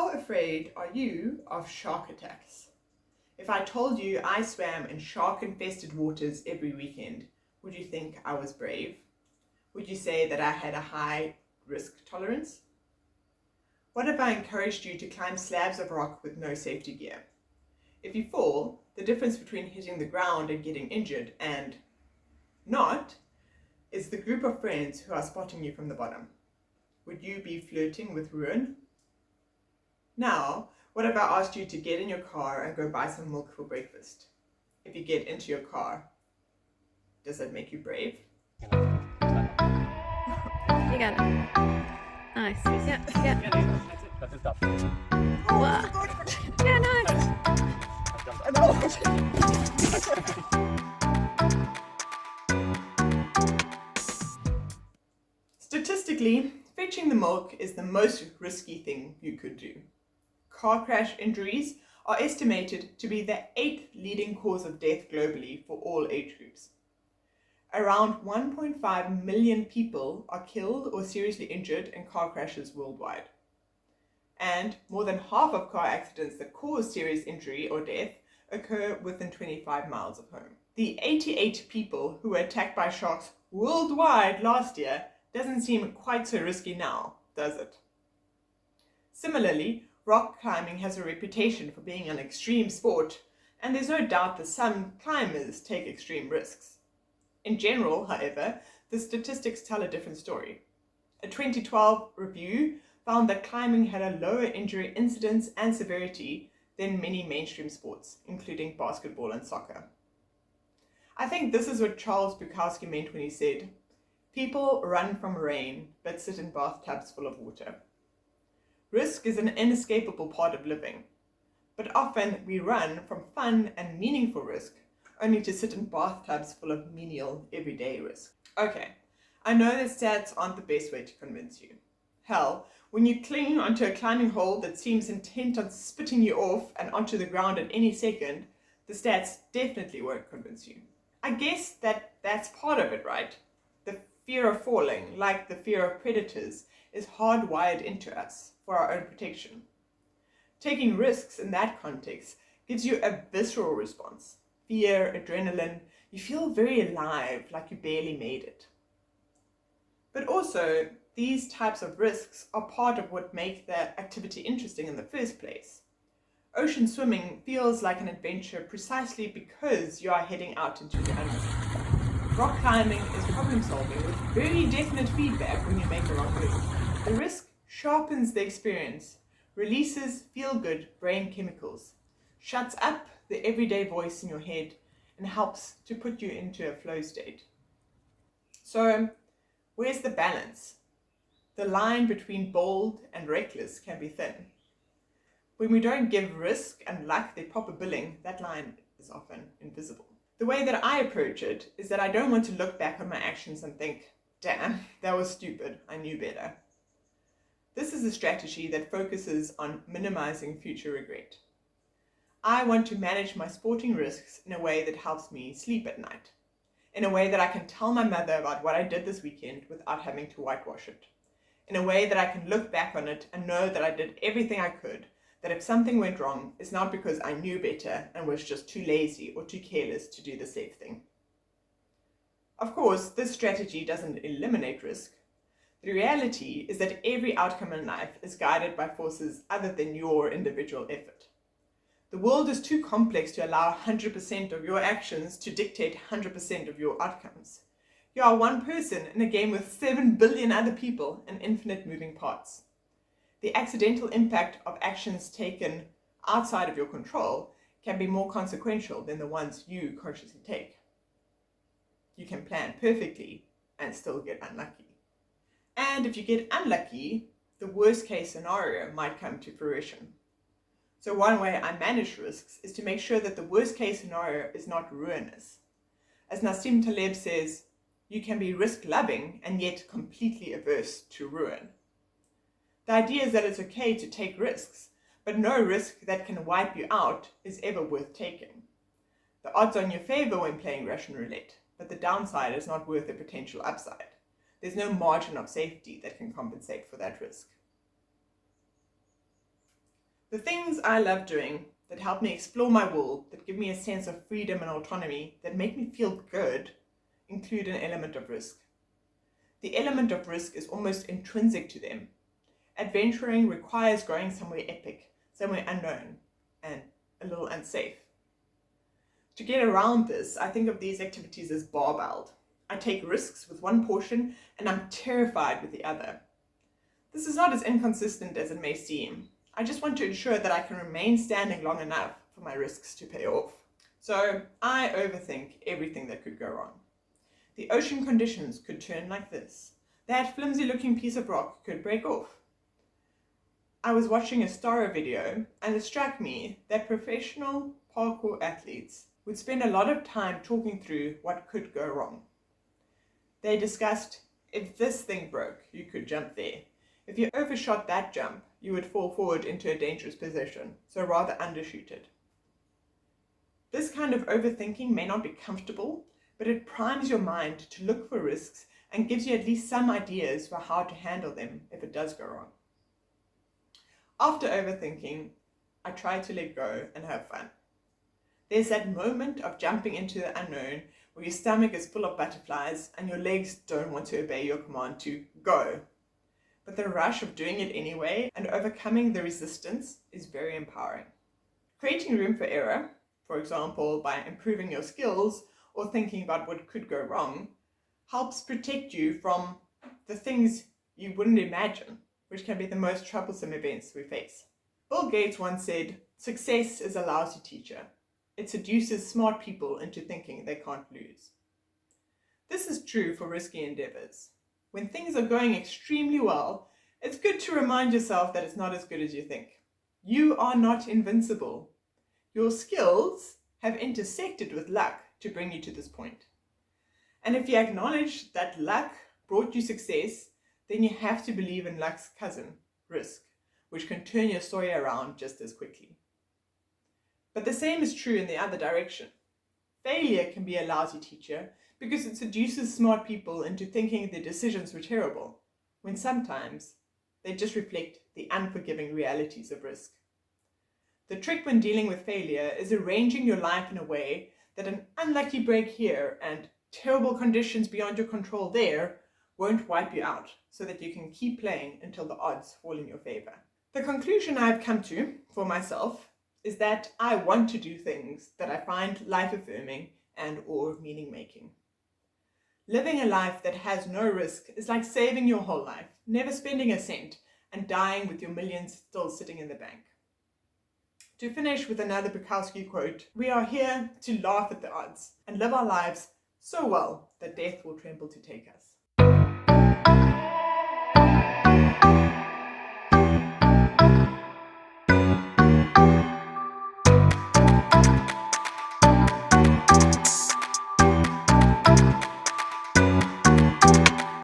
How afraid are you of shark attacks? If I told you I swam in shark-infested waters every weekend, would you think I was brave? Would you say that I had a high risk tolerance? What if I encouraged you to climb slabs of rock with no safety gear? If you fall, the difference between hitting the ground and getting injured and not is the group of friends who are spotting you from the bottom. Would you be flirting with ruin? Now, what if I asked you to get in your car and go buy some milk for breakfast? If you get into your car, does that make you brave? You got it. Nice. Yeah. That's it. That's tough. Wow. Yeah, nice. Statistically, fetching the milk is the most risky thing you could do. Car crash injuries are estimated to be the 8th leading cause of death globally for all age groups. Around 1.5 million people are killed or seriously injured in car crashes worldwide. And more than half of car accidents that cause serious injury or death occur within 25 miles of home. The 88 people who were attacked by sharks worldwide last year doesn't seem quite so risky now, does it? Similarly, rock climbing has a reputation for being an extreme sport, and there's no doubt that some climbers take extreme risks. In general, however, the statistics tell a different story. A 2012 review found that climbing had a lower injury incidence and severity than many mainstream sports, including basketball and soccer. I think this is what Charles Bukowski meant when he said, "People run from rain, but sit in bathtubs full of water." Risk is an inescapable part of living, but often we run from fun and meaningful risk only to sit in bathtubs full of menial, everyday risk. Okay, I know that stats aren't the best way to convince you. Hell, when you cling onto a climbing hole that seems intent on spitting you off and onto the ground at any second, the stats definitely won't convince you. I guess that's part of it, right? The fear of falling, like the fear of predators, is hardwired into us for our own protection. Taking risks in that context gives you a visceral response. Fear, adrenaline, you feel very alive, like you barely made it. But also, these types of risks are part of what make the activity interesting in the first place. Ocean swimming feels like an adventure precisely because you are heading out into the unknown. Rock climbing is problem solving with very definite feedback when you make the wrong move. The risk sharpens the experience, releases feel-good brain chemicals, shuts up the everyday voice in your head, and helps to put you into a flow state. So, where's the balance? The line between bold and reckless can be thin. When we don't give risk and luck their proper billing, that line is often invisible. The way that I approach it is that I don't want to look back on my actions and think, damn, that was stupid, I knew better. This is a strategy that focuses on minimizing future regret. I want to manage my sporting risks in a way that helps me sleep at night, in a way that I can tell my mother about what I did this weekend without having to whitewash it, in a way that I can look back on it and know that I did everything I could, that if something went wrong, it's not because I knew better and was just too lazy or too careless to do the safe thing. Of course, this strategy doesn't eliminate risk. The reality is that every outcome in life is guided by forces other than your individual effort. The world is too complex to allow 100% of your actions to dictate 100% of your outcomes. You are one person in a game with 7 billion other people and infinite moving parts. The accidental impact of actions taken outside of your control can be more consequential than the ones you consciously take. You can plan perfectly and still get unlucky. And if you get unlucky, the worst case scenario might come to fruition. So one way I manage risks is to make sure that the worst case scenario is not ruinous. As Nassim Taleb says, you can be risk-loving and yet completely averse to ruin. The idea is that it's okay to take risks, but no risk that can wipe you out is ever worth taking. The odds are in your favor when playing Russian roulette, but the downside is not worth the potential upside. There's no margin of safety that can compensate for that risk. The things I love doing that help me explore my world, that give me a sense of freedom and autonomy, that make me feel good, include an element of risk. The element of risk is almost intrinsic to them. Adventuring requires going somewhere epic, somewhere unknown, and a little unsafe. To get around this, I think of these activities as barbelled. I take risks with one portion and I'm terrified with the other. This is not as inconsistent as it may seem. I just want to ensure that I can remain standing long enough for my risks to pay off. So I overthink everything that could go wrong. The ocean conditions could turn like this. That flimsy looking piece of rock could break off. I was watching a Stara video and it struck me that professional parkour athletes would spend a lot of time talking through what could go wrong. They discussed, if this thing broke, you could jump there. If you overshot that jump, you would fall forward into a dangerous position, so rather undershoot it. This kind of overthinking may not be comfortable, but it primes your mind to look for risks and gives you at least some ideas for how to handle them if it does go wrong. After overthinking, I try to let go and have fun. There's that moment of jumping into the unknown where your stomach is full of butterflies and your legs don't want to obey your command to go. But the rush of doing it anyway and overcoming the resistance is very empowering. Creating room for error, for example by improving your skills or thinking about what could go wrong, helps protect you from the things you wouldn't imagine, which can be the most troublesome events we face. Bill Gates once said, "Success is a lousy teacher. It seduces smart people into thinking they can't lose." This is true for risky endeavors. When things are going extremely well, it's good to remind yourself that it's not as good as you think. You are not invincible. Your skills have intersected with luck to bring you to this point. And if you acknowledge that luck brought you success, then you have to believe in luck's cousin, risk, which can turn your story around just as quickly. But the same is true in the other direction. Failure can be a lousy teacher because it seduces smart people into thinking their decisions were terrible, when sometimes they just reflect the unforgiving realities of risk. The trick when dealing with failure is arranging your life in a way that an unlucky break here and terrible conditions beyond your control there won't wipe you out, so that you can keep playing until the odds fall in your favor. The conclusion I've come to for myself is that I want to do things that I find life-affirming and or meaning-making. Living a life that has no risk is like saving your whole life, never spending a cent, and dying with your millions still sitting in the bank. To finish with another Bukowski quote, "We are here to laugh at the odds and live our lives so well that death will tremble to take us."